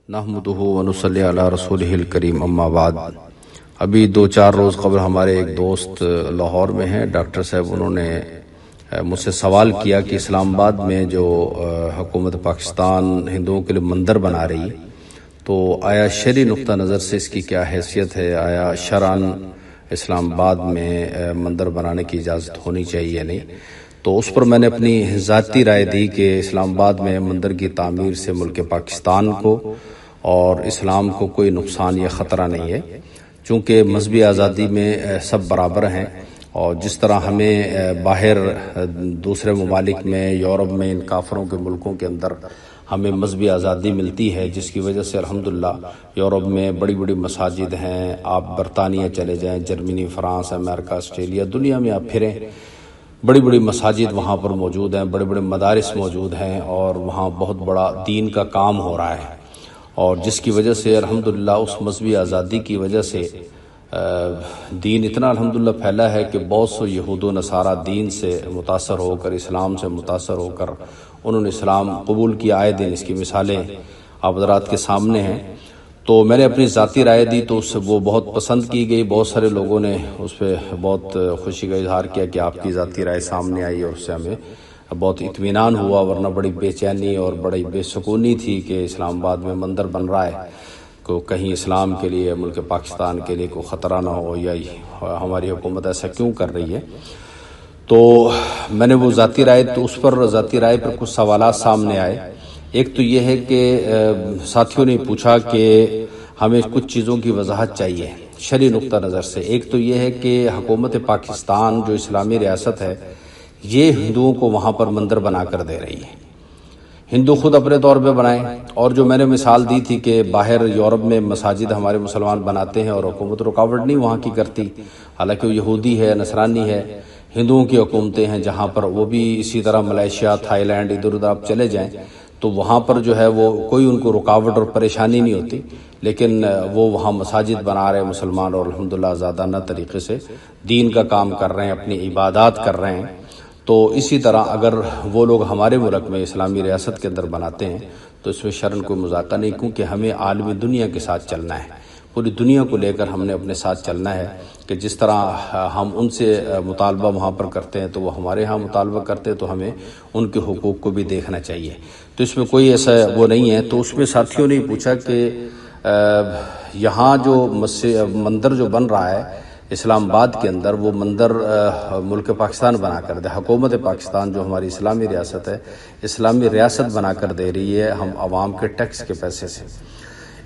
نحمدہ ونصلی علی رسولہ الکریم اما بعد۔ ابھی 2-4 روز قبل ہمارے ایک دوست لاہور میں ہیں، ڈاکٹر صاحب، انہوں نے مجھ سے سوال کیا کہ اسلام آباد میں جو حکومت پاکستان ہندوؤں کے لیے مندر بنا رہی تو آیا شرعی نقطہ نظر سے اس کی کیا حیثیت ہے، آیا شرعاً اسلام آباد میں مندر بنانے کی اجازت ہونی چاہیے یا نہیں؟ تو اس پر میں نے اپنی ذاتی رائے دی کہ اسلام آباد میں مندر کی تعمیر سے ملک پاکستان کو اور اسلام کو کوئی نقصان یا خطرہ نہیں ہے، چونکہ مذہبی آزادی میں سب برابر ہیں، اور جس طرح ہمیں باہر دوسرے ممالک میں، یورپ میں، ان کافروں کے ملکوں کے اندر ہمیں مذہبی آزادی ملتی ہے، جس کی وجہ سے الحمدللہ یورپ میں بڑی بڑی مساجد ہیں، آپ برطانیہ چلے جائیں، جرمنی، فرانس، امریکہ، آسٹریلیا، دنیا میں آپ پھریں، بڑی بڑی مساجد وہاں پر موجود ہیں، بڑے بڑے مدارس موجود ہیں، اور وہاں بہت بڑا دین کا کام ہو رہا ہے، اور جس کی وجہ سے الحمدللہ اس مذہبی آزادی کی وجہ سے دین اتنا الحمدللہ پھیلا ہے کہ بہت سے یہود و نصارہ دین سے متاثر ہو کر، اسلام سے متاثر ہو کر انہوں نے اسلام قبول کیا۔ آئے دن اس کی مثالیں آپ حضرات کے سامنے ہیں۔ تو میں نے اپنی ذاتی رائے دی تو اس سے وہ بہت پسند کی گئی، بہت سارے لوگوں نے اس پہ بہت خوشی کا اظہار کیا کہ آپ کی ذاتی رائے سامنے آئی، اور اس سے ہمیں بہت اطمینان ہوا، ورنہ بڑی بے چینی اور بڑی بے سکونی تھی کہ اسلام آباد میں مندر بن رہا ہے، کو کہیں اسلام کے لیے، ملک پاکستان کے لیے کوئی خطرہ نہ ہو، یا ہماری حکومت ایسا کیوں کر رہی ہے۔ تو میں نے وہ ذاتی رائے، تو اس پر ذاتی رائے پر کچھ سوالات سامنے آئے۔ ایک تو یہ ہے کہ ساتھیوں نے پوچھا کہ ہمیں کچھ چیزوں کی وضاحت چاہیے شرعی نقطہ نظر سے۔ ایک تو یہ ہے کہ حکومت پاکستان جو اسلامی ریاست ہے، یہ ہندوؤں کو وہاں پر مندر بنا کر دے رہی ہے، ہندو خود اپنے طور پہ بنائیں، اور جو میں نے مثال دی تھی کہ باہر یورپ میں مساجد ہمارے مسلمان بناتے ہیں اور حکومت رکاوٹ نہیں وہاں کی کرتی، حالانکہ وہ یہودی ہے، نصرانی ہے، ہندوؤں کی حکومتیں ہیں جہاں پر، وہ بھی اسی طرح ملیشیا، تھائی لینڈ، ادھر ادھر آپ چلے جائیں تو وہاں پر جو ہے وہ کوئی ان کو رکاوٹ اور پریشانی نہیں ہوتی، لیکن وہ وہاں مساجد بنا رہے ہیں مسلمان، اور الحمدللہ آزادانہ طریقے سے دین کا کام کر رہے ہیں، اپنی عبادات کر رہے ہیں۔ تو اسی طرح اگر وہ لوگ ہمارے ملک میں اسلامی ریاست کے اندر بناتے ہیں تو اس میں شرعاً کوئی مذاکرہ نہیں، کیونکہ ہمیں عالمی دنیا کے ساتھ چلنا ہے، پوری دنیا کو لے کر ہم نے اپنے ساتھ چلنا ہے، کہ جس طرح ہم ان سے مطالبہ وہاں پر کرتے ہیں تو وہ ہمارے ہاں مطالبہ کرتے ہیں، تو ہمیں ان کے حقوق کو بھی دیکھنا چاہیے۔ تو اس میں کوئی ایسا وہ نہیں ہے۔ تو اس میں ساتھیوں نے پوچھا کہ یہاں جو مندر جو بن رہا ہے اسلام آباد کے اندر، وہ مندر ملک پاکستان بنا کر دے، حکومت پاکستان جو ہماری اسلامی ریاست ہے، اسلامی ریاست بنا کر دے رہی ہے ہم عوام کے ٹیکس کے پیسے سے۔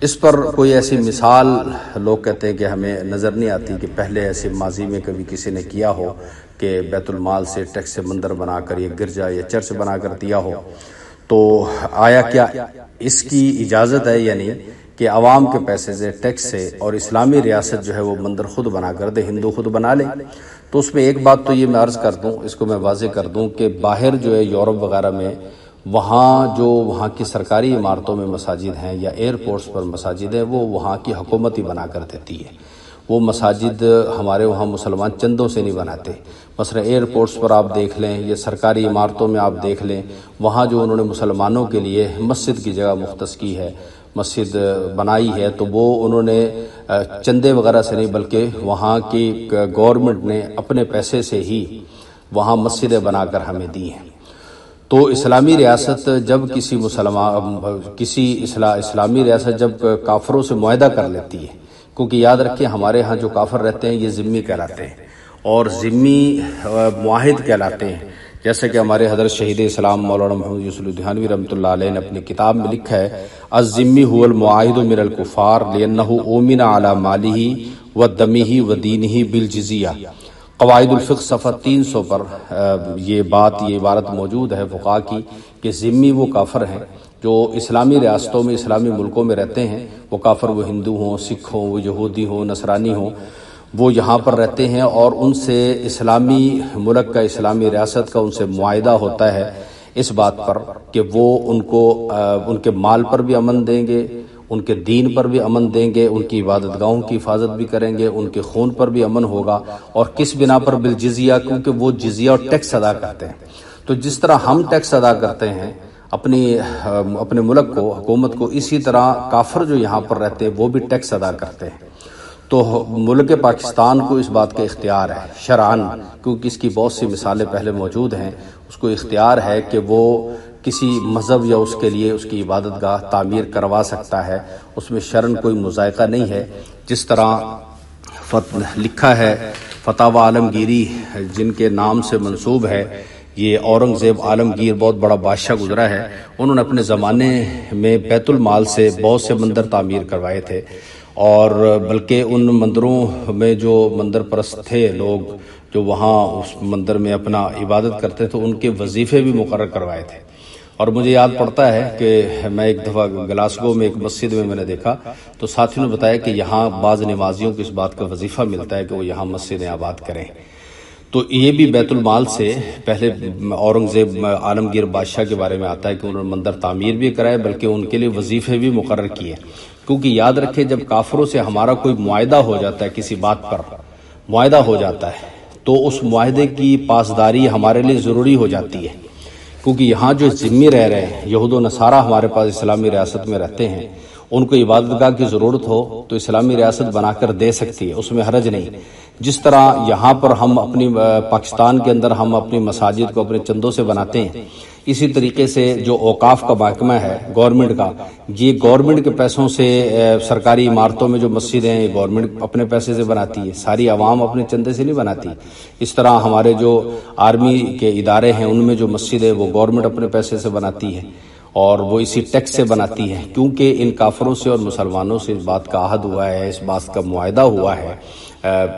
اس پر کوئی ایسی مثال لوگ کہتے ہیں کہ ہمیں نظر نہیں آتی کہ پہلے ایسے ماضی میں کبھی کسی نے کیا ہو کہ بیت المال سے ٹیکس سے مندر بنا کر، یا گرجا یا چرچ بنا کر دیا ہو۔ تو آیا کیا اس کی اجازت ہے یا نہیں کہ عوام کے پیسے سے، ٹیکس سے، اور اسلامی ریاست جو ہے وہ مندر خود بنا کر دے، ہندو خود بنا لے؟ تو اس میں ایک بات تو یہ میں عرض کر دوں، اس کو میں واضح کر دوں کہ باہر جو ہے یورپ وغیرہ میں، وہاں کی سرکاری عمارتوں میں مساجد ہیں یا ایئرپورٹس پر مساجد ہیں، وہ وہاں کی حکومت ہی بنا کر دیتی ہے۔ وہ مساجد ہمارے وہاں مسلمان چندوں سے نہیں بناتے۔ مثلا ایئرپورٹس پر آپ دیکھ لیں، یا سرکاری عمارتوں میں آپ دیکھ لیں، وہاں جو انہوں نے مسلمانوں کے لیے مسجد کی جگہ مختص کی ہے، مسجد بنائی ہے، تو وہ انہوں نے چندے وغیرہ سے نہیں، بلکہ وہاں کی گورنمنٹ نے اپنے پیسے سے ہی وہاں مسجدیں بنا کر ہمیں دی ہیں۔ تو اسلامی ریاست جب اسلامی ریاست جب کافروں سے معاہدہ کر لیتی ہے، کیونکہ یاد رکھیں ہمارے ہاں جو کافر رہتے ہیں یہ ذمی کہلاتے ہیں، اور ذمی معاہد کہلاتے ہیں، جیسے کہ ہمارے حضرت شہید اسلام مولانا محمد یوسف الدہانوی رحمۃ اللہ علیہ نے اپنی کتاب میں لکھا ہے، الذمی هو المعاہد من الکفار لأنه اومن علی مالہ ودمہ ودینہ بالجزیہ۔ قواعد الفقہ صفحہ 300 پر یہ عبارت موجود ہے فقہا کی، کہ ذمی وہ کافر ہیں جو اسلامی ریاستوں میں، اسلامی ملکوں میں رہتے ہیں، وہ کافر، وہ ہندو ہوں، سکھ ہوں، وہ یہودی ہوں، نصرانی ہوں، وہ یہاں پر رہتے ہیں، اور ان سے اسلامی ملک کا، اسلامی ریاست کا ان سے معاہدہ ہوتا ہے اس بات پر کہ وہ ان کے مال پر بھی امن دیں گے، ان کے دین پر بھی امن دیں گے، ان کی عبادت گاہوں کی حفاظت بھی کریں گے، ان کے خون پر بھی امن ہوگا، اور کس بنا پر؟ بالجزیہ، کیونکہ وہ جزیہ اور ٹیکس ادا کرتے ہیں۔ تو جس طرح ہم ٹیکس ادا کرتے ہیں اپنے ملک کو، حکومت کو، اسی طرح کافر جو یہاں پر رہتے ہیں وہ بھی ٹیکس ادا کرتے ہیں، تو ملک پاکستان کو اس بات کا اختیار ہے شرعاً، کیونکہ اس کی بہت سی مثالیں پہلے موجود ہیں، اس کو اختیار ہے کہ وہ کسی مذہب یا اس کے لیے اس کی عبادت گاہ تعمیر کروا سکتا ہے، اس میں شرعاً کوئی مضائقہ نہیں ہے۔ جس طرح لکھا ہے فتاوی عالمگیری جن کے نام سے منسوب ہے، یہ اورنگزیب عالمگیر بہت بڑا بادشاہ گزرا ہے، انہوں نے اپنے زمانے میں بیت المال سے بہت سے مندر تعمیر کروائے تھے، اور بلکہ ان مندروں میں جو مندر پرست تھے لوگ جو وہاں اس مندر میں اپنا عبادت کرتے تھے، ان کے وظیفے بھی مقرر کروائے تھے۔ اور مجھے یاد پڑتا ہے کہ میں ایک دفعہ گلاسگو میں ایک مسجد میں نے دیکھا تو ساتھیوں نے بتایا کہ یہاں بعض نمازیوں کو اس بات کا وظیفہ ملتا ہے کہ وہ یہاں مسجدیں آباد کریں، تو یہ بھی بیت المال سے پہلے اورنگزیب عالمگیر بادشاہ کے بارے میں آتا ہے کہ انہوں نے مندر تعمیر بھی کرائے، بلکہ ان کے لیے وظیفے بھی مقرر کیے، کیونکہ یاد رکھیں جب کافروں سے ہمارا کوئی معاہدہ ہو جاتا ہے، کسی بات پر معاہدہ ہو جاتا ہے، تو اس معاہدے کی پاسداری ہمارے لیے ضروری ہو جاتی ہے، کیونکہ یہاں جو ذمہ رہ رہے ہیں یہود و نصارہ ہمارے پاس اسلامی ریاست میں رہتے ہیں، ان کو عبادت گاہ کی ضرورت ہو تو اسلامی ریاست بنا کر دے سکتی ہے، اس میں حرج نہیں۔ جس طرح یہاں پر ہم اپنی پاکستان کے اندر ہم اپنی مساجد کو اپنے چندوں سے بناتے ہیں، اسی طریقے سے جو اوقاف کا محکمہ ہے گورنمنٹ کا، یہ گورنمنٹ کے پیسوں سے سرکاری عمارتوں میں جو مسجدیں ہیں گورنمنٹ اپنے پیسے سے بناتی ہے، ساری عوام اپنے چندے سے نہیں بناتی۔ اس طرح ہمارے جو آرمی کے ادارے ہیں ان میں جو مسجد ہے وہ گورنمنٹ اپنے پیسے سے بناتی ہے، اور وہ اسی ٹیکس سے بناتی ہے، کیونکہ ان کافروں سے اور مسلمانوں سے اس بات کا عہد ہوا ہے، اس بات کا معاہدہ ہوا ہے،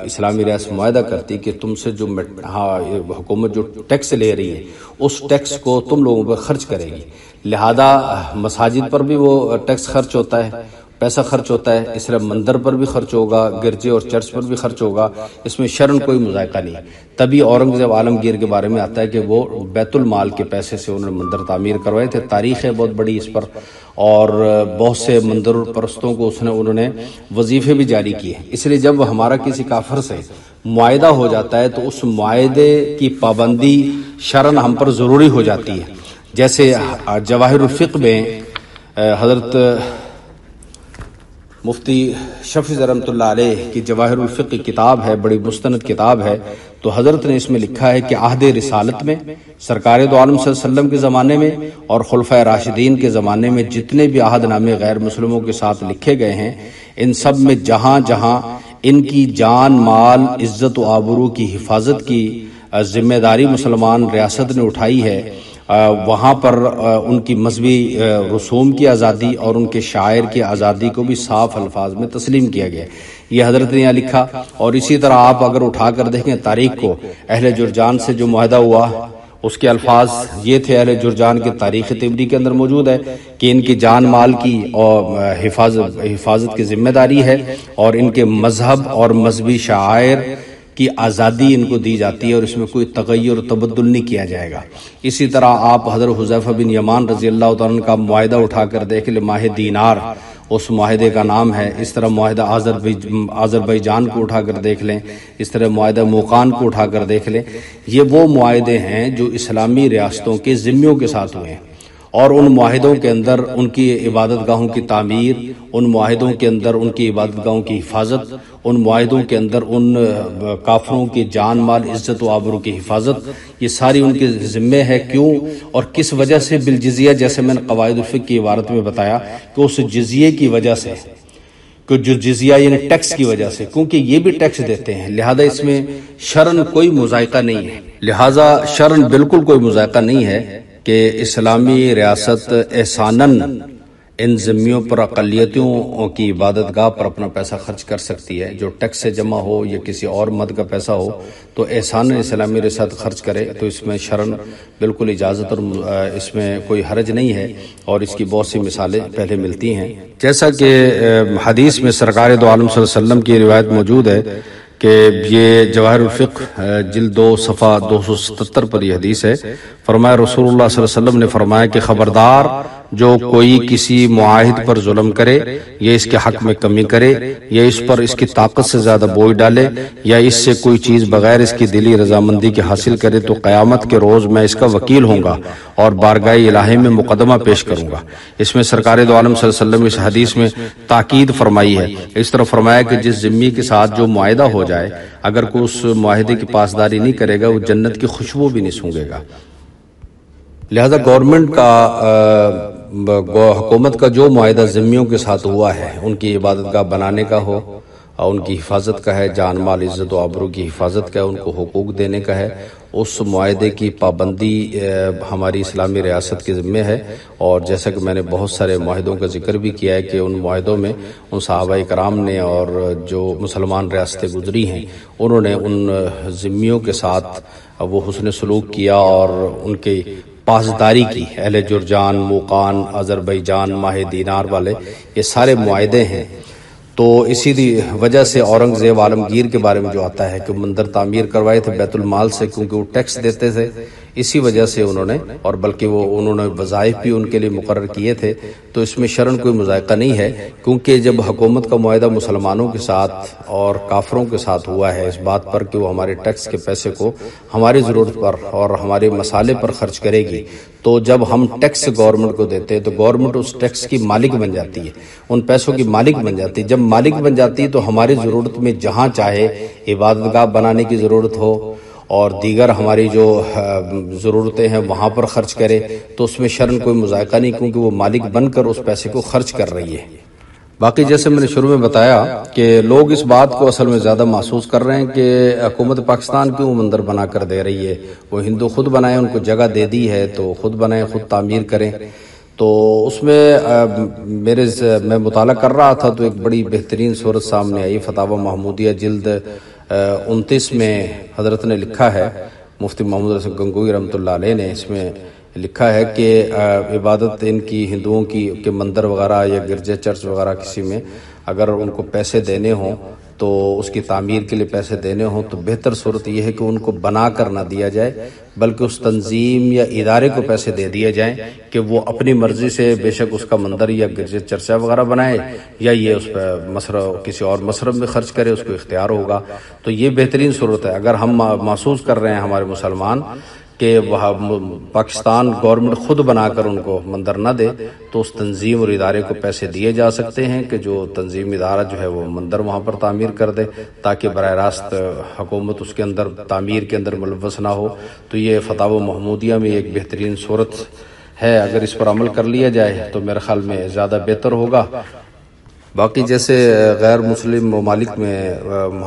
اسلامی ریاست معاہدہ کرتی کہ تم سے جو حکومت جو ٹیکس لے رہی ہے اس ٹیکس کو تم لوگوں پہ خرچ کرے گی، لہذا مساجد پر بھی وہ ٹیکس خرچ ہوتا ہے، پیسہ خرچ ہوتا ہے، اس طرح مندر پر بھی خرچ ہوگا، گرجے اور چرچ پر بھی خرچ ہوگا، اس میں شرعاً کوئی مذائقہ نہیں۔ تبھی اورنگزیب عالمگیر کے بارے میں آتا ہے کہ وہ بیت المال کے پیسے سے انہوں نے مندر تعمیر کروائے تھے، تاریخ ہے بہت بڑی اس پر، اور بہت سے مندر پرستوں کو انہوں نے وظیفے بھی جاری کیے۔ اس لیے جب ہمارا کسی کافر سے معاہدہ ہو جاتا ہے تو اس معاہدے کی پابندی شرعاً ہم پر ضروری ہو جاتی ہے۔ جیسے جواہر الفقہ میں حضرت مفتی شفیع رحمۃ اللہ علیہ کی جواہر الفقہ کتاب ہے، بڑی مستند کتاب ہے، تو حضرت نے اس میں لکھا ہے کہ عہد رسالت میں سرکار دو عالم صلی اللہ علیہ وسلم کے زمانے میں اور خلفائے راشدین کے زمانے میں جتنے بھی عہد نامے غیر مسلموں کے ساتھ لکھے گئے ہیں، ان سب میں جہاں جہاں ان کی جان مال عزت و آبرو کی حفاظت کی ذمہ داری مسلمان ریاست نے اٹھائی ہے، وہاں پر ان کی مذہبی رسوم کی آزادی اور ان کے شاعر کی آزادی کو بھی صاف الفاظ میں تسلیم کیا گیا، یہ حضرت نے یہاں لکھا۔ اور اسی طرح آپ اگر اٹھا کر دیکھیں تاریخ کو، اہل جرجان سے جو معاہدہ ہوا اس کے الفاظ یہ تھے، اہل جرجان کی تاریخ طبری کے اندر موجود ہے کہ ان کی جان مال کی اور حفاظت کی ذمہ داری ہے، اور ان کے مذہب اور مذہبی شعائر کی آزادی ان کو دی جاتی ہے، اور اس میں کوئی تغیر و تبدل نہیں کیا جائے گا۔ اسی طرح آپ حضرت حذیفہ بن یمان رضی اللہ تعالیٰ عنہ کا معاہدہ اٹھا کر دیکھ لیں، ماہ دینار اس معاہدے کا نام ہے، اس طرح معاہدہ آذربائیجان کو اٹھا کر دیکھ لیں، اس طرح معاہدہ موقان کو اٹھا کر دیکھ لیں، یہ وہ معاہدے ہیں جو اسلامی ریاستوں کے ذمیوں کے ساتھ ہوئے ہیں، اور ان معاہدوں کے اندر ان کی عبادت گاہوں کی تعمیر، ان معاہدوں کے اندر ان کی عبادت گاہوں کی حفاظت، ان معاہدوں کے اندر ان کافروں کی جان مال عزت و آبرو کی حفاظت، یہ ساری ان کے ذمے ہے۔ کیوں اور کس وجہ سے؟ بالجزیہ، جیسے میں نے قواعد الفقہ کی عبارت میں بتایا کہ اس جزیے کی وجہ سے، کہ جو جزیہ یعنی ٹیکس کی وجہ سے، کیونکہ یہ بھی ٹیکس دیتے ہیں، لہذا اس میں شرعاً کوئی مذائقہ نہیں ہے، لہذا شرعاً بالکل کوئی مذائقہ نہیں ہے کہ اسلامی ریاست احساناً ان ذمیوں پر اقلیتوں کی عبادت گاہ پر اپنا پیسہ خرچ کر سکتی ہے، جو ٹیکس سے جمع ہو یا کسی اور مد کا پیسہ ہو تو احساناً اسلامی ریاست خرچ کرے، تو اس میں شرعاً بالکل اجازت اور اس میں کوئی حرج نہیں ہے، اور اس کی بہت سی مثالیں پہلے ملتی ہیں۔ جیسا کہ حدیث میں سرکار دو عالم صلی اللہ علیہ وسلم کی روایت موجود ہے کہ یہ جواہر الفقہ جلد 2 صفحہ 277 پر یہ حدیث ہے، فرمایا رسول اللہ صلی اللہ علیہ وسلم نے فرمایا کہ خبردار جو کوئی کسی معاہد پر ظلم کرے یا اس کے حق میں کمی کرے یا اس پر اس کی طاقت سے زیادہ بوجھ ڈالے یا اس سے کوئی چیز بغیر اس کی دلی رضامندی کے حاصل کرے تو قیامت کے روز میں اس کا وکیل ہوں گا اور بارگاہ الہی میں مقدمہ پیش کروں گا۔ اس میں سرکار دو عالم صلی اللہ علیہ وسلم اس حدیث میں تاکید فرمائی ہے، اس طرح فرمایا کہ جس ذمی کے ساتھ جو معاہدہ ہو جائے اگر کوئی اس معاہدے کی پاسداری نہیں کرے گا وہ جنت کی خوشبو بھی نہیں سونگے گا۔ لہذا گورنمنٹ کا حکومت کا جو معاہدہ ذمیوں کے ساتھ ہوا ہے، ان کی عبادت گاہ بنانے کا ہو، ان کی حفاظت کا ہے، جان مال عزت و آبرو کی حفاظت کا ہے، ان کو حقوق دینے کا ہے، اس معاہدے کی پابندی ہماری اسلامی ریاست کے ذمہ ہے۔ اور جیسا کہ میں نے بہت سارے معاہدوں کا ذکر بھی کیا ہے کہ ان معاہدوں میں ان صحابہ کرام نے اور جو مسلمان ریاستیں گزری ہیں انہوں نے ان ذمیوں کے ساتھ وہ حسن سلوک کیا اور ان کے پاسداری کی۔ اہل جرجان، موقان، آذربائیجان، ماہ دینار والے یہ سارے معاہدے ہیں۔ تو اسی وجہ سے اورنگزیب عالمگیر کے بارے میں جو آتا ہے کہ مندر تعمیر کروائے تھے بیت المال سے، کیونکہ وہ ٹیکس دیتے تھے، اسی وجہ سے انہوں نے، اور بلکہ انہوں نے وظائف بھی ان کے لیے مقرر کیے تھے۔ تو اس میں شرعاً کوئی مذائقہ نہیں ہے، کیونکہ جب حکومت کا معاہدہ مسلمانوں کے ساتھ اور کافروں کے ساتھ ہوا ہے اس بات پر کہ وہ ہمارے ٹیکس کے پیسے کو ہماری ضرورت پر اور ہمارے مسالے پر خرچ کرے گی، تو جب ہم ٹیکس گورنمنٹ کو دیتے ہیں تو گورنمنٹ اس ٹیکس کی مالک بن جاتی ہے، ان پیسوں کی مالک بن جاتی ہے۔ جب مالک بن جاتی ہے تو ہماری ضرورت میں جہاں چاہے عبادت گاہ بنانے کی ضرورت ہو اور دیگر ہماری جو ضرورتیں ہیں وہاں پر خرچ کرے، تو اس میں شرعاً کوئی مذائقہ نہیں، کیونکہ وہ مالک بن کر اس پیسے کو خرچ کر رہی ہے۔ باقی جیسے میں نے شروع میں بتایا کہ لوگ اس بات کو اصل میں زیادہ محسوس کر رہے ہیں کہ حکومت پاکستان کیوں مندر بنا کر دے رہی ہے، وہ ہندو خود بنائیں، ان کو جگہ دے دی ہے تو خود بنائیں، خود تعمیر کریں۔ تو اس میں میں مطالعہ کر رہا تھا تو ایک بڑی بہترین صورت سامنے آئی۔ فتاوی محمودیہ جلد 29 میں حضرت نے لکھا ہے، مفتی محمود رسول گنگوئی رحمۃ اللہ علیہ نے اس میں لکھا ہے کہ عبادت ان کی ہندوؤں کی کہ مندر وغیرہ یا گرجے چرچ وغیرہ کسی میں اگر ان کو پیسے دینے ہوں تو اس کی تعمیر کے لیے پیسے دینے ہوں تو بہتر صورت یہ ہے کہ ان کو بنا کر نہ دیا جائے، بلکہ اس تنظیم یا ادارے کو پیسے دے دیے جائیں کہ وہ اپنی مرضی سے بے شک اس کا مندر یا گرجے چرچا وغیرہ بنائے یا یہ اس پہ مصرف کسی اور مصرف میں خرچ کرے، اس کو اختیار ہوگا۔ تو یہ بہترین صورت ہے۔ اگر ہم محسوس کر رہے ہیں ہمارے مسلمان کہ پاکستان گورنمنٹ خود بنا کر ان کو مندر نہ دے تو اس تنظیم اور ادارے کو پیسے دیے جا سکتے ہیں کہ جو تنظیم ادارہ جو ہے وہ مندر وہاں پر تعمیر کر دے تاکہ براہ راست حکومت اس کے اندر تعمیر کے اندر ملوث نہ ہو۔ تو یہ فتاوی محمودیہ میں ایک بہترین صورت ہے، اگر اس پر عمل کر لیا جائے تو میرے خیال میں زیادہ بہتر ہوگا۔ باقی جیسے غیر مسلم ممالک میں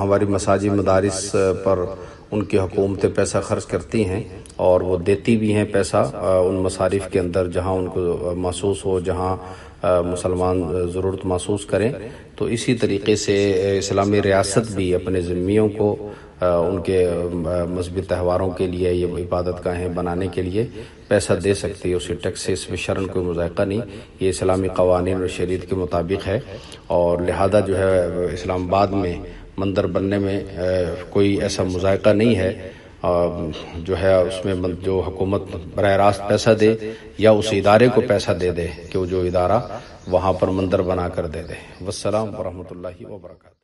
ہماری مساجد مدارس پر ان کی حکومتیں پیسہ خرچ کرتی ہیں اور وہ دیتی بھی ہیں پیسہ ان مصارف کے اندر جہاں ان کو محسوس ہو، جہاں مسلمان ضرورت محسوس کریں، تو اسی طریقے سے اسلامی ریاست بھی اپنے ذمیوں کو ان کے مذہبی تہواروں کے لیے یہ عبادت گاہیں بنانے کے لیے پیسہ دے سکتی ہے، اسے ٹیکس سے اس میں شرعاً کوئی مذائقہ نہیں، یہ اسلامی قوانین اور شریعت کے مطابق ہے۔ اور لہذا جو ہے اسلام آباد میں مندر بننے میں کوئی ایسا مذائقہ نہیں ہے جو ہے اس میں جو حکومت براہ راست پیسہ دے یا اس ادارے کو پیسہ دے دے کہ وہ جو ادارہ وہاں پر مندر بنا کر دے دے۔ والسلام ورحمۃ اللہ وبرکاتہ۔